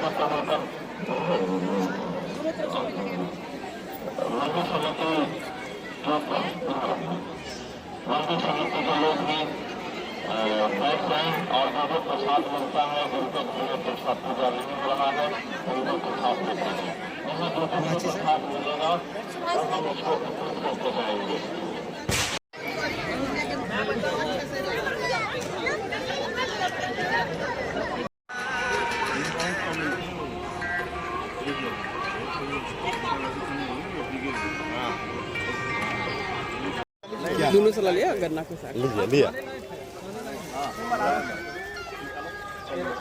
और जो प्रसाद मिलता है जिनको प्रसाद पूजा नहीं मिल रहा है उनको प्रसाद देते हैं। जैसे जो प्रसाद मिलेगा वो हम उसको वितरित करते जाएंगे। दोनों सला लिया गन्ना के साथ लिया।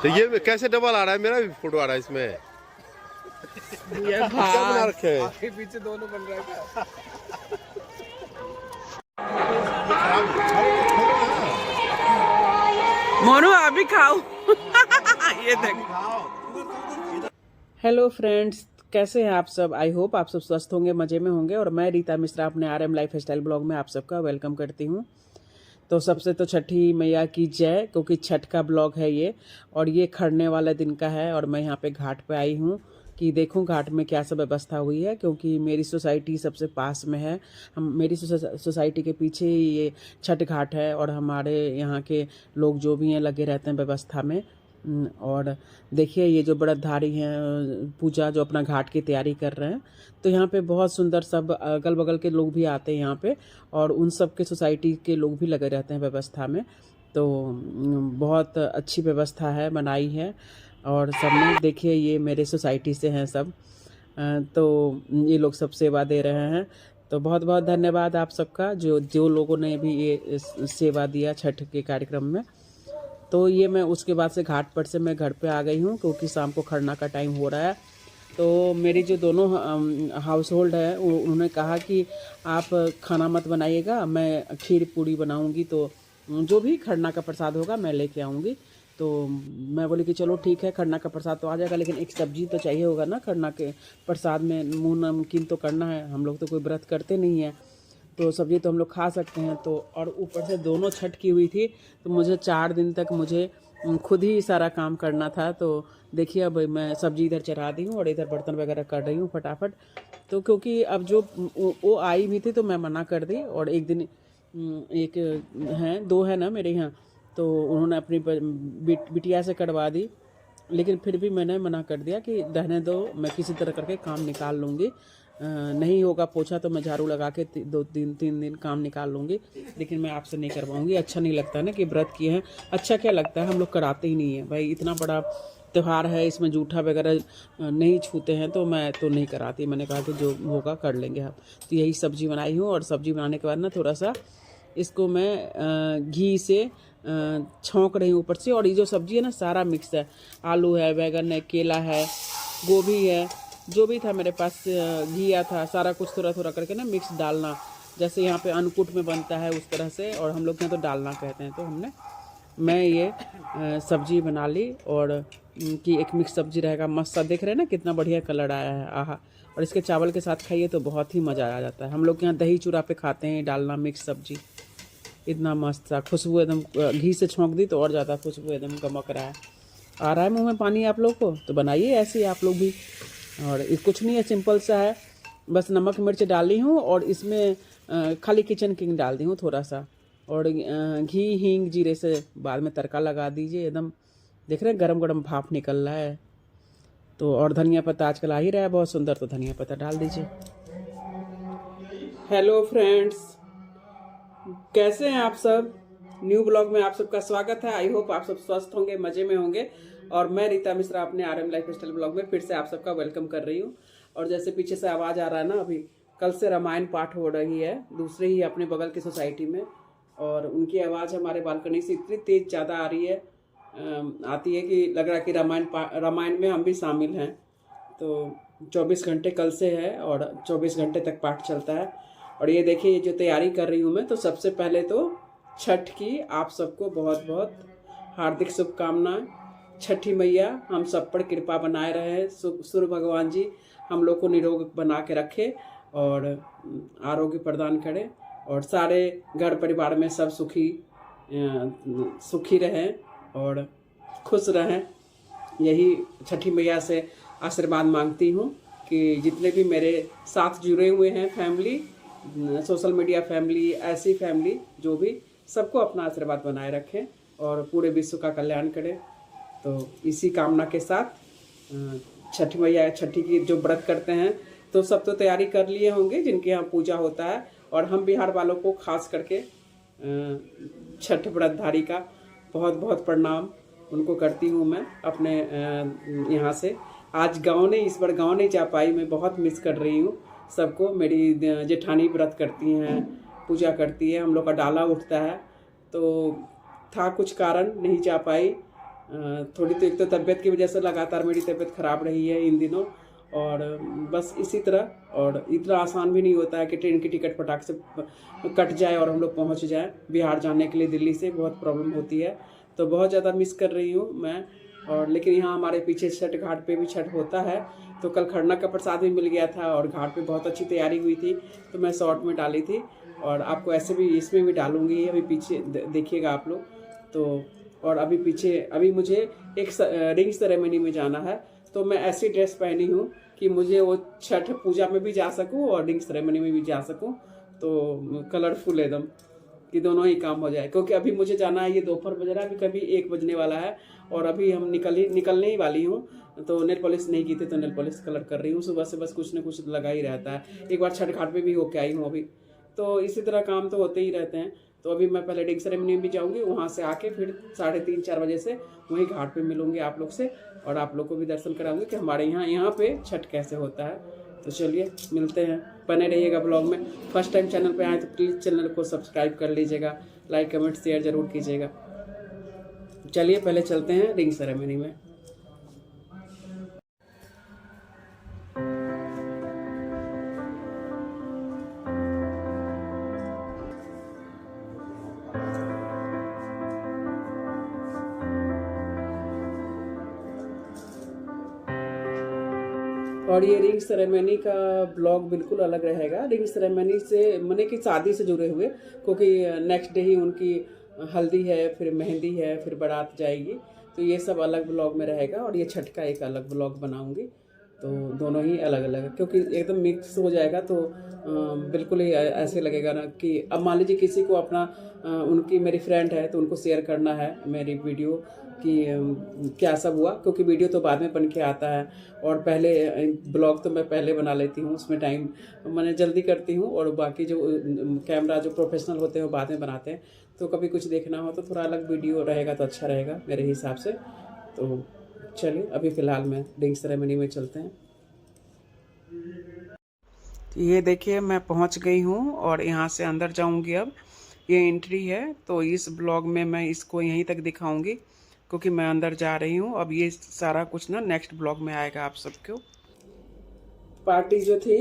तो ये कैसे डबल आ रहा है? मेरा भी फोटो आ रहा है इसमें। ये क्या बना रखे हैं? आगे पीछे दोनों बन रहा है। मोनू अभी खाओ। ये देखो। हेलो फ्रेंड्स, कैसे हैं आप सब? आई होप आप सब स्वस्थ होंगे, मज़े में होंगे। और मैं रीता मिश्रा अपने RM लाइफ स्टाइल ब्लॉग में आप सबका वेलकम करती हूँ। तो सबसे तो छठी मैया की जय, क्योंकि छठ का ब्लॉग है ये, और ये खड़ने वाला दिन का है। और मैं यहाँ पे घाट पे आई हूँ कि देखूँ घाट में क्या सब व्यवस्था हुई है, क्योंकि मेरी सोसाइटी सबसे पास में है। मेरी सोसाइटी के पीछे ही ये छठ घाट है, और हमारे यहाँ के लोग जो भी हैं लगे रहते हैं व्यवस्था में। और देखिए ये जो व्रतधारी हैं पूजा जो अपना घाट की तैयारी कर रहे हैं, तो यहाँ पे बहुत सुंदर सब अगल बगल के लोग भी आते हैं यहाँ पे, और उन सब के सोसाइटी के लोग भी लगे रहते हैं व्यवस्था में। तो बहुत अच्छी व्यवस्था है, बनाई है। और सब में देखिए ये मेरे सोसाइटी से हैं सब, तो ये लोग सब सेवा दे रहे हैं। तो बहुत बहुत धन्यवाद आप सबका, जो लोगों ने भी ये सेवा दिया छठ के कार्यक्रम में। तो ये मैं उसके बाद से घाट पर से मैं घर पे आ गई हूँ, क्योंकि शाम को खरना का टाइम हो रहा है। तो मेरी जो दोनों हाउस होल्ड है उन्होंने कहा कि आप खाना मत बनाइएगा, मैं खीर पूड़ी बनाऊंगी, तो जो भी खरना का प्रसाद होगा मैं लेके आऊँगी। तो मैं बोली कि चलो ठीक है, खरना का प्रसाद तो आ जाएगा, लेकिन एक सब्जी तो चाहिए होगा ना खरना के प्रसाद में। मुँह नमकीन तो करना है, हम लोग तो कोई व्रत करते नहीं है, तो सब्जी तो हम लोग खा सकते हैं। तो और ऊपर से दोनों छठ की हुई थी, तो मुझे 4 दिन तक मुझे खुद ही सारा काम करना था। तो देखिए अब मैं सब्जी इधर चढ़ा दी हूँ और इधर बर्तन वगैरह कर रही हूँ फटाफट। तो क्योंकि अब जो वो आई भी थी तो मैं मना कर दी, और एक दिन एक हैं 2 है ना मेरे यहाँ, तो उन्होंने अपनी बिटिया से करवा दी, लेकिन फिर भी मैंने मना कर दिया कि रहने दो, मैं किसी तरह करके काम निकाल लूँगी। नहीं होगा पोछा तो मैं झाड़ू लगा के 2-3 दिन काम निकाल लूँगी, लेकिन मैं आपसे नहीं करवाऊँगी। अच्छा नहीं लगता ना कि व्रत किए हैं, अच्छा क्या लगता है, हम लोग कराते ही नहीं है भाई। इतना बड़ा त्यौहार है, इसमें जूठा वगैरह नहीं छूते हैं, तो मैं तो नहीं कराती। मैंने कहा कि जो होगा कर लेंगे हम। तो यही सब्ज़ी बनाई हूँ, और सब्ज़ी बनाने के बाद ना थोड़ा सा इसको मैं घी से छौंक रही हूँ ऊपर से। और ये जो सब्ज़ी है ना सारा मिक्स है, आलू है, बैगन है, केला है, गोभी है, जो भी था मेरे पास घिया था, सारा कुछ थोड़ा थोड़ा करके ना मिक्स डालना, जैसे यहाँ पे अन्नकूट में बनता है उस तरह से, और हम लोग यहाँ तो डालना कहते हैं। तो मैं ये सब्जी बना ली, और कि एक मिक्स सब्जी रहेगा मस्त सा। देख रहे हैं ना कितना बढ़िया कलर आया है, आहा। और इसके चावल के साथ खाइए तो बहुत ही मज़ा आ जाता है। हम लोग यहाँ दही चूड़ा पे खाते हैं डालना मिक्स सब्जी, इतना मस्त सा खुशबू एकदम, घी से छौंक दी तो और ज़्यादा खुशबू एकदम गमक रहा है। आ रहा है मुँह में पानी आप लोग को? तो बनाइए ऐसे ही आप लोग भी। और कुछ नहीं है, सिंपल सा है, बस नमक मिर्च डाली हूँ, और इसमें खाली किचन किंग डाल दी हूँ थोड़ा सा, और घी हींग जीरे से बाद में तड़का लगा दीजिए। एकदम देख रहे हैं गरम गरम भाप निकल रहा है। तो और धनिया पत्ता आजकल आ ही रहा है बहुत सुंदर, तो धनिया पत्ता डाल दीजिए। हेलो फ्रेंड्स, कैसे हैं आप सब? न्यू ब्लॉग में आप सबका स्वागत है। आई होप आप सब स्वस्थ होंगे, मज़े में होंगे। और मैं रीता मिश्रा अपने RM लाइफ स्टाइल ब्लॉग में फिर से आप सबका वेलकम कर रही हूँ। और जैसे पीछे से आवाज़ आ रहा है ना, अभी कल से रामायण पाठ हो रही है दूसरे ही अपने बगल की सोसाइटी में, और उनकी आवाज़ हमारे बालकनी से इतनी तेज़ ज़्यादा आ रही है, आती है कि लग रहा है कि रामायण में हम भी शामिल हैं। तो 24 घंटे कल से है, और 24 घंटे तक पाठ चलता है। और ये देखिए जो तैयारी कर रही हूँ मैं, तो सबसे पहले तो छठ की आप सबको बहुत बहुत हार्दिक शुभकामनाएं। छठी मैया हम सब पर कृपा बनाए रहे, सूर्य भगवान जी हम लोग को निरोग बना के रखे और आरोग्य प्रदान करें, और सारे घर परिवार में सब सुखी रहें और खुश रहें। यही छठी मैया से आशीर्वाद मांगती हूँ कि जितने भी मेरे साथ जुड़े हुए हैं फैमिली, सोशल मीडिया फैमिली, ऐसी फैमिली जो भी, सबको अपना आशीर्वाद बनाए रखें और पूरे विश्व का कल्याण करें। तो इसी कामना के साथ छठी मैया, छठी की जो व्रत करते हैं तो सब तो तैयारी कर लिए होंगे जिनके यहाँ पूजा होता है, और हम बिहार वालों को खास करके छठ व्रतधारी का बहुत बहुत प्रणाम उनको करती हूँ मैं अपने यहाँ से। आज गांव नहीं, इस बार गांव नहीं जा पाई, मैं बहुत मिस कर रही हूँ सबको। मेरी जेठानी व्रत करती हैं, पूजा करती है, हम लोग का डाला उठता है, तो था कुछ कारण नहीं जा पाई थोड़ी। तो एक तो तबीयत की वजह से लगातार मेरी तबीयत ख़राब रही है इन दिनों, और बस इसी तरह। और इतना आसान भी नहीं होता है कि ट्रेन की टिकट फटाक से कट जाए और हम लोग पहुँच जाए। बिहार जाने के लिए दिल्ली से बहुत प्रॉब्लम होती है, तो बहुत ज़्यादा मिस कर रही हूँ मैं। और लेकिन यहाँ हमारे पीछे छठ घाट पे भी छठ होता है, तो कल खरना का प्रसाद भी मिल गया था और घाट पे बहुत अच्छी तैयारी हुई थी, तो मैं शॉर्ट में डाली थी और आपको ऐसे भी इसमें भी डालूंगी। अभी पीछे देखिएगा आप लोग तो। और अभी पीछे अभी मुझे एक रिंग सेरेमनी में जाना है, तो मैं ऐसी ड्रेस पहनी हूँ कि मुझे वो छठ पूजा में भी जा सकूँ और रिंग सेरेमनी में भी जा सकूँ, तो कलरफुल एकदम कि दोनों ही काम हो जाए। क्योंकि अभी मुझे जाना है, ये दोपहर बज रहा है, अभी कभी 1 बजने वाला है और अभी हम निकलने ही वाली हूँ। तो नेल पॉलिश नहीं की थी, तो नेल पॉलिश कलर कर रही हूँ। सुबह से बस कुछ न कुछ लगा ही रहता है। एक बार छठ घाट पे भी होके आई हूँ अभी, तो इसी तरह काम तो होते ही रहते हैं। तो अभी मैं पहले रिंग सेरेमनी में भी जाऊँगी, वहाँ से आके फिर 3:30-4 बजे से वहीं घाट पे मिलूँगी आप लोग से, और आप लोग को भी दर्शन कराऊंगी कि हमारे यहाँ पे छठ कैसे होता है। तो चलिए मिलते हैं, बने रहिएगा ब्लॉग में। फर्स्ट टाइम चैनल पे आए तो प्लीज़ चैनल को सब्सक्राइब कर लीजिएगा, लाइक कमेंट शेयर ज़रूर कीजिएगा। चलिए पहले चलते हैं रिंग सेरेमनी में। और ये रिंग सेरेमनी का ब्लॉग बिल्कुल अलग रहेगा। रिंग सेरेमनी से मैंने कि शादी से जुड़े हुए, क्योंकि नेक्स्ट डे ही उनकी हल्दी है, फिर मेहंदी है, फिर बारात जाएगी, तो ये सब अलग ब्लॉग में रहेगा। और ये छठ का एक अलग ब्लॉग बनाऊंगी, तो दोनों ही अलग अलग है, क्योंकि एकदम मिक्स हो जाएगा तो बिल्कुल ही ऐसे लगेगा ना कि अब मान लीजिए किसी को अपना उनकी मेरी फ्रेंड है तो उनको शेयर करना है मेरी वीडियो कि क्या सब हुआ, क्योंकि वीडियो तो बाद में बन के आता है और पहले ब्लॉग तो मैं पहले बना लेती हूँ, उसमें टाइम मैंने जल्दी करती हूँ, और बाकी जो कैमरा जो प्रोफेशनल होते हैं वो बाद में बनाते हैं। तो कभी कुछ देखना हो तो थोड़ा अलग वीडियो रहेगा तो अच्छा रहेगा मेरे हिसाब से। तो चलिए अभी फ़िलहाल में रिंग सेरेमनी में चलते हैं। ये देखिए मैं पहुंच गई हूं और यहाँ से अंदर जाऊंगी। अब ये एंट्री है, तो इस ब्लॉग में मैं इसको यहीं तक दिखाऊंगी क्योंकि मैं अंदर जा रही हूं। अब ये सारा कुछ ना नेक्स्ट ब्लॉग में आएगा आप सबको। पार्टी जो थी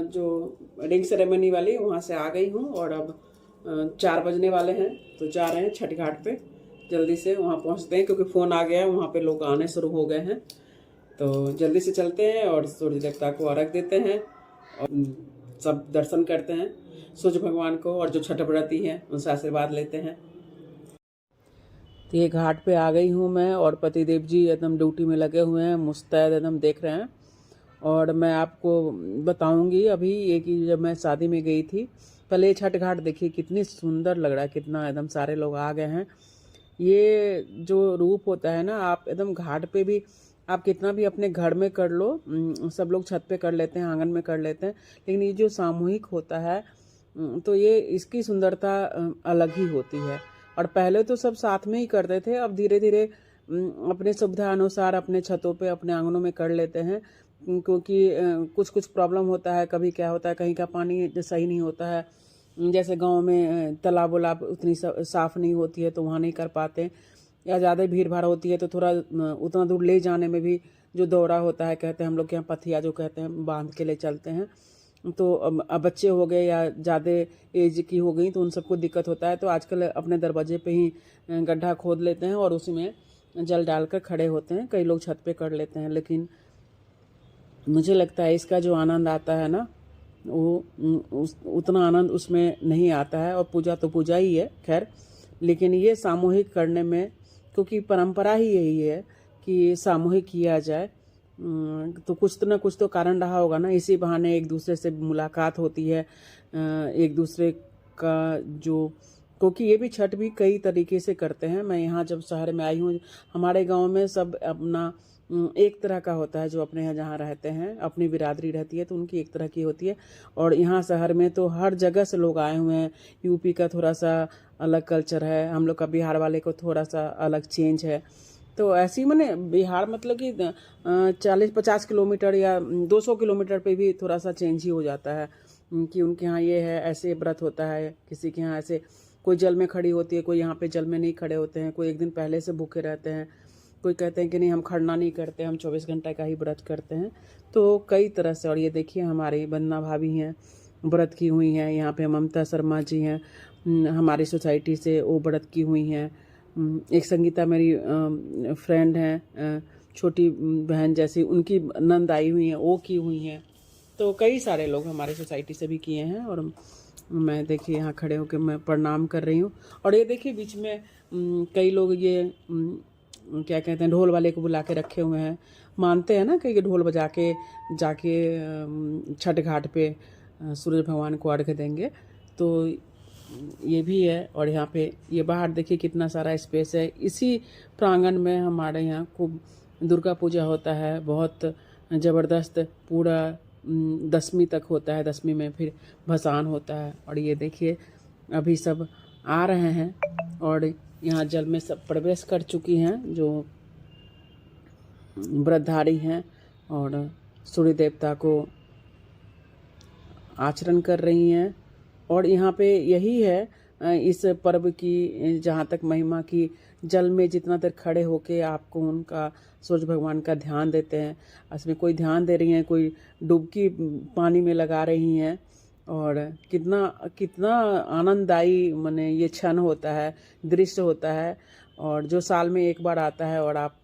जो रिंग सेरेमनी वाली, वहाँ से आ गई हूँ और अब 4 बजने वाले हैं, तो जा रहे हैं छठ घाट पे। जल्दी से वहाँ पहुँचते हैं क्योंकि फ़ोन आ गया है, वहाँ पे लोग आने शुरू हो गए हैं। तो जल्दी से चलते हैं और सूर्य देवता को अर्घ देते हैं और सब दर्शन करते हैं सूर्य भगवान को, और जो छठ व्रती हैं उनसे आशीर्वाद लेते हैं। तो ये घाट पे आ गई हूँ मैं, और पतिदेव जी एकदम ड्यूटी में लगे हुए हैं, मुस्तैद एकदम देख रहे हैं। और मैं आपको बताऊंगी अभी ये कि जब मैं शादी में गई थी, पहले छठ घाट देखिए कितनी सुंदर लग रहा है, कितना एकदम सारे लोग आ गए हैं। ये जो रूप होता है ना, आप एकदम घाट पे भी आप कितना भी अपने घर में कर लो, सब लोग छत पे कर लेते हैं, आंगन में कर लेते हैं, लेकिन ये जो सामूहिक होता है तो ये इसकी सुंदरता अलग ही होती है। और पहले तो सब साथ में ही करते थे, अब धीरे धीरे अपने सुविधा अनुसार अपने छतों पे अपने आंगनों में कर लेते हैं, क्योंकि कुछ कुछ प्रॉब्लम होता है। कभी क्या होता है, कहीं का पानी सही नहीं होता है, जैसे गांव में तालाब वलाब उतनी साफ़ नहीं होती है तो वहाँ नहीं कर पाते, या ज़्यादा भीड़ भाड़ होती है तो थोड़ा उतना दूर ले जाने में भी जो दौरा होता है, कहते हैं हम लोग के यहाँ पथिया जो कहते हैं, बांध के ले चलते हैं। तो अब बच्चे हो गए या ज़्यादा एज की हो गई तो उन सबको दिक्कत होता है, तो आजकल अपने दरवाजे पे ही गड्ढा खोद लेते हैं और उसी में जल डालकर खड़े होते हैं। कई लोग छत पे कर लेते हैं, लेकिन मुझे लगता है इसका जो आनंद आता है ना, वो उतना आनंद उसमें नहीं आता है। और पूजा तो पूजा ही है खैर, लेकिन ये सामूहिक करने में, क्योंकि परंपरा ही यही है कि सामूहिक किया जाए। तो कुछ तो ना कुछ तो कारण रहा होगा ना, इसी बहाने एक दूसरे से मुलाकात होती है, एक दूसरे का जो, क्योंकि ये भी छठ भी कई तरीके से करते हैं। मैं यहाँ जब शहर में आई हूँ, हमारे गांव में सब अपना एक तरह का होता है, जो अपने यहाँ जहाँ रहते हैं अपनी बिरादरी रहती है तो उनकी एक तरह की होती है। और यहाँ शहर में तो हर जगह से लोग आए हुए हैं। यूपी का थोड़ा सा अलग कल्चर है, हम लोग का बिहार वाले को थोड़ा सा अलग चेंज है। तो ऐसे ही मैंने बिहार मतलब कि 40-50 किलोमीटर या 200 किलोमीटर पे भी थोड़ा सा चेंज ही हो जाता है कि उनके यहाँ ये है, ऐसे व्रत होता है, किसी के यहाँ ऐसे, कोई जल में खड़ी होती है, कोई यहाँ पे जल में नहीं खड़े होते हैं, कोई एक दिन पहले से भूखे रहते हैं, कोई कहते हैं कि नहीं हम खड़ना नहीं करते, हम 24 घंटे का ही व्रत करते हैं। तो कई तरह से, और ये देखिए हमारी वंदना भाभी हैं, व्रत की हुई हैं। यहाँ पे ममता शर्मा जी हैं, हमारी सोसाइटी से, वो व्रत की हुई हैं। एक संगीता मेरी फ्रेंड हैं, छोटी बहन जैसी, उनकी नंद आई हुई हैं, वो की हुई हैं। तो कई सारे लोग हमारे सोसाइटी से भी किए हैं। और मैं देखिए यहाँ खड़े होकर मैं प्रणाम कर रही हूँ। और ये देखिए बीच में कई लोग ये क्या कहते हैं, ढोल वाले को बुला के रखे हुए हैं। मानते हैं ना कि ये ढोल बजा के जाके छठ घाट पे सूरज भगवान को अर्घ्य देंगे, तो ये भी है। और यहाँ पे ये बाहर देखिए कितना सारा स्पेस है। इसी प्रांगण में हमारे यहाँ खूब दुर्गा पूजा होता है, बहुत ज़बरदस्त, पूरा 10वीं तक होता है। 10वीं में फिर भसान होता है। और ये देखिए अभी सब आ रहे हैं और यहाँ जल में सब प्रवेश कर चुकी हैं जो व्रतधारी हैं, और सूर्य देवता को आचरण कर रही हैं। और यहाँ पे यही है इस पर्व की जहाँ तक महिमा की, जल में जितना देर खड़े होके आपको उनका, सूर्य भगवान का ध्यान देते हैं। इसमें कोई ध्यान दे रही हैं, कोई डुबकी पानी में लगा रही हैं। और कितना कितना आनंददायी माने ये क्षण होता है, दृश्य होता है, और जो साल में एक बार आता है। और आप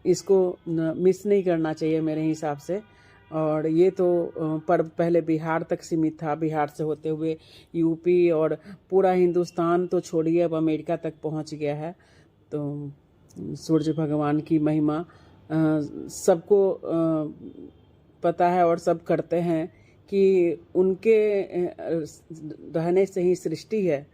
इसको मिस नहीं करना चाहिए मेरे हिसाब से। और ये तो पर्व पहले बिहार तक सीमित था, बिहार से होते हुए यूपी और पूरा हिंदुस्तान तो छोड़िए, अब अमेरिका तक पहुंच गया है। तो सूर्य भगवान की महिमा सबको पता है और सब करते हैं कि उनके रहने से ही सृष्टि है।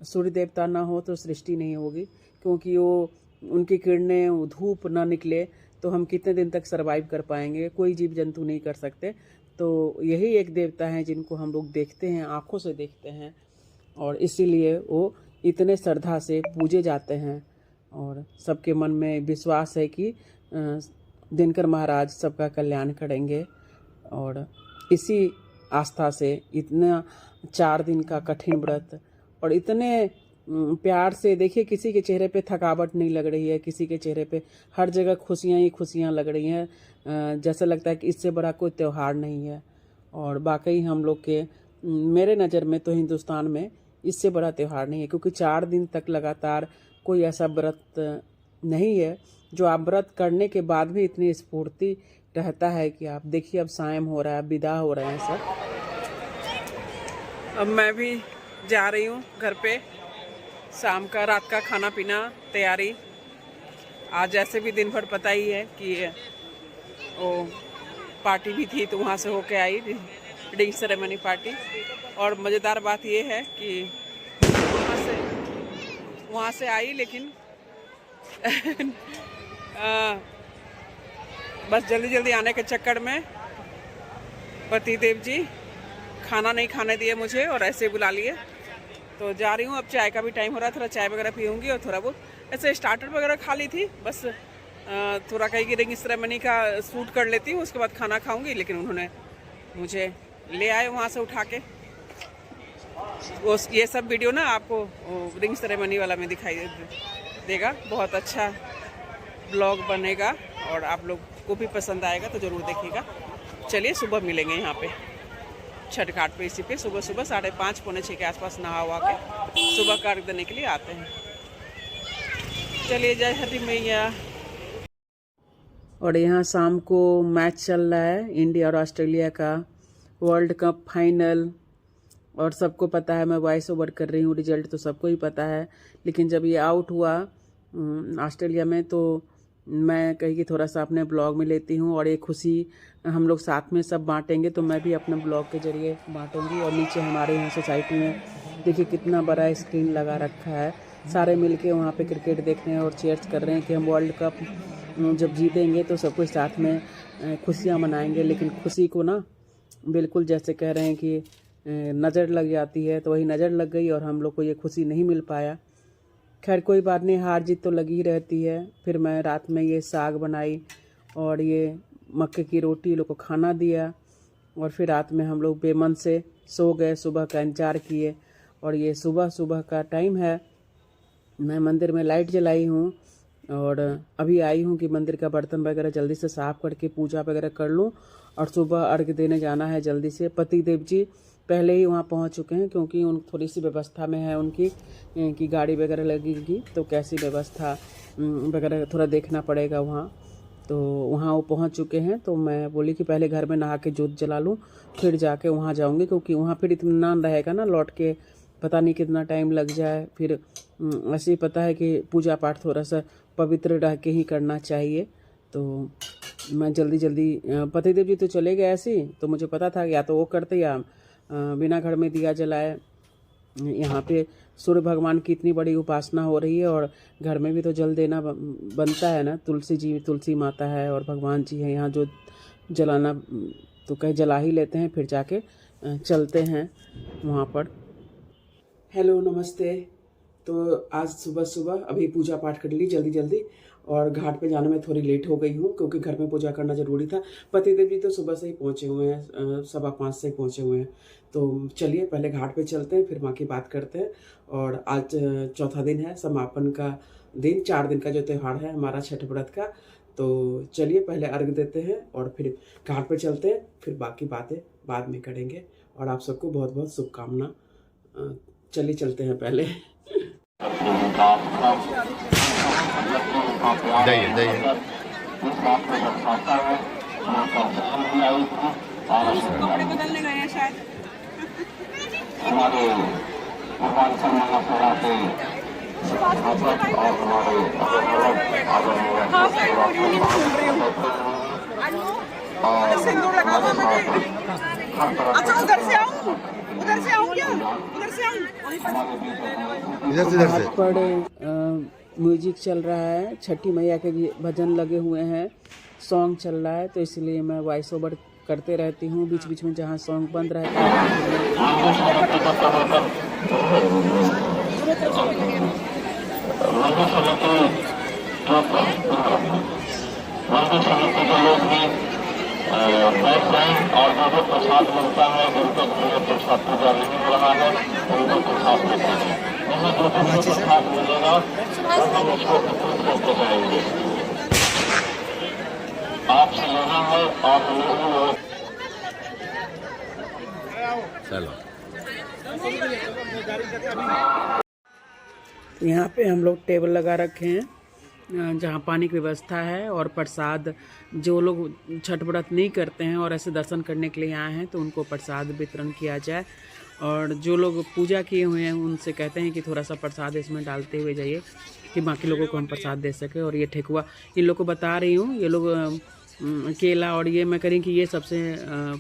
सूर्य देवता ना हो तो सृष्टि नहीं होगी, क्योंकि वो उनकी किरणें, धूप ना निकले तो हम कितने दिन तक सरवाइव कर पाएंगे, कोई जीव जंतु नहीं कर सकते। तो यही एक देवता है जिनको हम लोग देखते हैं, आँखों से देखते हैं, और इसीलिए वो इतने श्रद्धा से पूजे जाते हैं। और सबके मन में विश्वास है कि दिनकर महाराज सबका कल्याण करेंगे। और इसी आस्था से इतना 4 दिन का कठिन व्रत, और इतने प्यार से देखिए, किसी के चेहरे पे थकावट नहीं लग रही है, किसी के चेहरे पे हर जगह खुशियाँ ही खुशियाँ लग रही हैं। जैसा लगता है कि इससे बड़ा कोई त्यौहार नहीं है। और वाकई हम लोग के, मेरे नज़र में तो हिंदुस्तान में इससे बड़ा त्यौहार नहीं है, क्योंकि 4 दिन तक लगातार कोई ऐसा व्रत नहीं है जो आप व्रत करने के बाद भी इतनी स्फूर्ति रहता है कि आप देखिए, अब सायं हो रहा है, अब विदा हो रहे हैं सब। अब मैं भी जा रही हूँ घर पे, शाम का, रात का खाना पीना तैयारी। आज ऐसे भी दिन भर पता ही है कि वो पार्टी भी थी, तो वहाँ से होके आई, रिंग सेरेमनी पार्टी। और मज़ेदार बात ये है कि वहाँ से आई, लेकिन बस जल्दी जल्दी आने के चक्कर में पतिदेव जी खाना नहीं खाने दिए मुझे और ऐसे बुला लिए। तो जा रही हूँ, अब चाय का भी टाइम हो रहा है, थोड़ा चाय वगैरह पीऊँगी और थोड़ा बहुत ऐसे स्टार्टर वगैरह खा ली थी, बस थोड़ा कहीं की रिंग सेरेमनी का शूट कर लेती हूँ, उसके बाद खाना खाऊंगी। लेकिन उन्होंने मुझे ले आए वहाँ से उठा के। वो ये सब वीडियो ना आपको रिंग सेरेमनी वाला में दिखाई देगा, बहुत अच्छा ब्लॉग बनेगा और आप लोग को भी पसंद आएगा, तो ज़रूर देखिएगा। चलिए सुबह मिलेंगे यहाँ पे छठ घाट पे, इसी पे सुबह सुबह 5:30 पौने 6 के आसपास नहा हुआ के सुबह का अर्घ देने के लिए आते हैं। चलिए, जय हरि मैया। और यहाँ शाम को मैच चल रहा है इंडिया और ऑस्ट्रेलिया का, वर्ल्ड कप फाइनल। और सबको पता है, मैं वॉइस ओवर कर रही हूँ, रिजल्ट तो सबको ही पता है। लेकिन जब ये आउट हुआ ऑस्ट्रेलिया में, तो मैं कही कि थोड़ा सा अपने ब्लॉग में लेती हूँ और ये खुशी हम लोग साथ में सब बांटेंगे, तो मैं भी अपने ब्लॉग के जरिए बांटूंगी। और नीचे हमारे यहाँ सोसाइटी में देखिए कितना बड़ा स्क्रीन लगा रखा है, सारे मिलके वहाँ पे क्रिकेट देख रहे हैं और चीयर्स कर रहे हैं कि हम वर्ल्ड कप जब जीतेंगे तो सब कुछ साथ में खुशियाँ मनाएंगे। लेकिन खुशी को ना बिल्कुल जैसे कह रहे हैं कि नज़र लग जाती है, तो वही नज़र लग गई और हम लोग को ये खुशी नहीं मिल पाया। खैर कोई बात नहीं, हार जीत तो लगी रहती है। फिर मैं रात में ये साग बनाई और ये मक्के की रोटी लोग को खाना दिया और फिर रात में हम लोग बेमन से सो गए, सुबह का इंतज़ार किए। और ये सुबह सुबह का टाइम है, मैं मंदिर में लाइट जलाई हूँ और अभी आई हूँ कि मंदिर का बर्तन वगैरह जल्दी से साफ़ करके पूजा वगैरह कर लूँ और सुबह अर्घ देने जाना है जल्दी से। पति देव जी पहले ही वहाँ पहुँच चुके हैं क्योंकि उन थोड़ी सी व्यवस्था में है उनकी कि गाड़ी वगैरह लगेगी, तो कैसी व्यवस्था वगैरह थोड़ा देखना पड़ेगा वहाँ। तो वहाँ वो पहुँच चुके हैं, तो मैं बोली कि पहले घर में नहा के जोत जला लूँ फिर जाके वहाँ जाऊँगी, क्योंकि वहाँ फिर इत्मीनान रहेगा ना, लौट के पता नहीं कितना टाइम लग जाए। फिर ऐसे ही पता है कि पूजा पाठ थोड़ा सा पवित्र रह के ही करना चाहिए। तो मैं जल्दी जल्दी पतिदेव जी तो चले गए ऐसे ही, तो मुझे पता था या तो वो करते या बिना घर में दिया जलाए। यहाँ पे सूर्य भगवान की इतनी बड़ी उपासना हो रही है और घर में भी तो जल देना बनता है ना। तुलसी जी, तुलसी माता है और भगवान जी है यहाँ, जो जलाना तो कहीं जला ही लेते हैं, फिर जाके चलते हैं वहाँ पर। हेलो नमस्ते। तो आज सुबह सुबह अभी पूजा पाठ कर ली जल्दी जल्दी और घाट पे जाने में थोड़ी लेट हो गई हूँ क्योंकि घर में पूजा करना ज़रूरी था। पतिदेव जी तो सुबह से ही पहुँचे हुए हैं, 5:15 से ही पहुँचे हुए हैं। तो चलिए पहले घाट पे चलते हैं, फिर माँ की बात करते हैं। और आज चौथा दिन है, समापन का दिन, 4 दिन का जो त्यौहार है हमारा छठ व्रत का। तो चलिए पहले अर्घ देते हैं और फिर घाट पे चलते हैं, फिर बाकी बातें बाद में करेंगे। और आप सबको बहुत बहुत शुभकामना। चलिए चलते हैं पहले। जाइए जाइए। कपड़े बदलने गए हैं शायद। हमारे भगवान से मना के सिंदूर लगा हुआ मैंने। अच्छा उधर से आऊं, उधर से आऊं क्या, उधर से आऊं? इधर से पर म्यूजिक चल रहा है, छठी मैया के भजन लगे हुए हैं, सॉन्ग चल रहा है, तो इसलिए मैं वॉइस ओवर करते रहती हूँ बीच बीच में जहाँ सॉन्ग बंद रहता है। और जो प्रसाद मिलता है जिनको प्रसाद पूजा नहीं मिल रहा है उनको प्रसाद देते हैं। यहाँ जो प्रसाद मिलेगा हम उसको करते जाएंगे। आपसे लेना है आप नहीं। चलो। यहाँ पे हम लोग टेबल लगा रखे हैं जहाँ पानी की व्यवस्था है और प्रसाद, जो लोग छठ व्रत नहीं करते हैं और ऐसे दर्शन करने के लिए आए हैं तो उनको प्रसाद वितरण किया जाए। और जो लोग पूजा किए हुए हैं उनसे कहते हैं कि थोड़ा सा प्रसाद इसमें डालते हुए जाइए कि बाकी लोगों को हम प्रसाद दे सकें। और ये ठेकुआ इन लोग को बता रही हूँ, ये लोग केला और ये मैं करें कि ये सबसे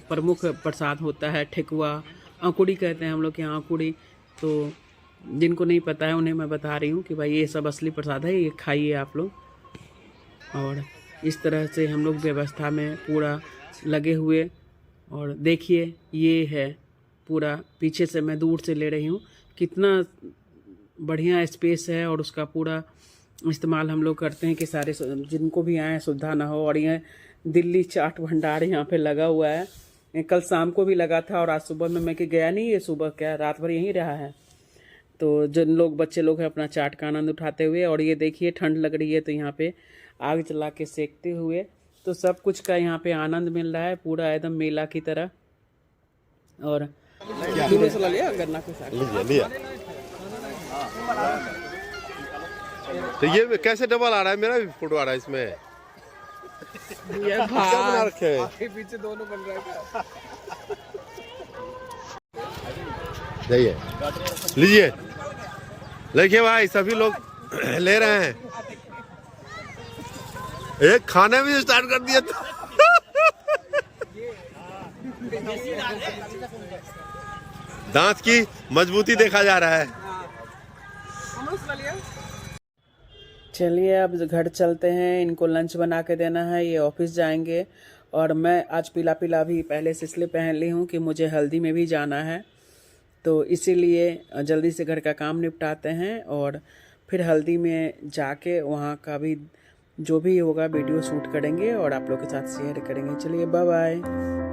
प्रमुख प्रसाद होता है। ठेकुआ अंकुड़ी कहते हैं हम लोग के यहाँ, अंकुड़ी। तो जिनको नहीं पता है उन्हें मैं बता रही हूँ कि भाई ये सब असली प्रसाद है, ये खाइए आप लोग। और इस तरह से हम लोग व्यवस्था में पूरा लगे हुए। और देखिए ये है पूरा, पीछे से मैं दूर से ले रही हूँ, कितना बढ़िया स्पेस है और उसका पूरा इस्तेमाल हम लोग करते हैं कि सारे जिनको भी आए सुविधा ना हो। और ये दिल्ली चाट भंडार यहाँ पे लगा हुआ है, कल शाम को भी लगा था और आज सुबह में मैं कि गया नहीं, ये सुबह क्या रात भर यहीं रहा है। तो जिन लोग बच्चे लोग हैं अपना चाट का आनंद उठाते हुए। और ये देखिए ठंड लग रही है तो यहाँ पे आग जला के सेकते हुए, तो सब कुछ का यहाँ पे आनंद मिल रहा है पूरा एकदम मेला की तरह। और लिया गन्ना के साथ लिया। तो ये कैसे डबल आ रहा है, मेरा भी फोटो आ रहा है इसमें। ये क्या बना रखे हैं? आगे पीछे दोनों बन रहे हैं। जाइए लीजिए, देखिए भाई सभी लोग ले रहे हैं। एक खाने भी स्टार्ट कर दिया था। दांत की मजबूती देखा जा रहा है। चलिए अब घर चलते हैं, इनको लंच बना के देना है, ये ऑफिस जाएंगे। और मैं आज पीला पीला भी पहले से इसलिए पहन ली हूँ कि मुझे हल्दी में भी जाना है, तो इसीलिए जल्दी से घर का काम निपटाते हैं और फिर हल्दी में जाके वहाँ का भी जो भी होगा वीडियो शूट करेंगे और आप लोग के साथ शेयर करेंगे। चलिए बाय बाय।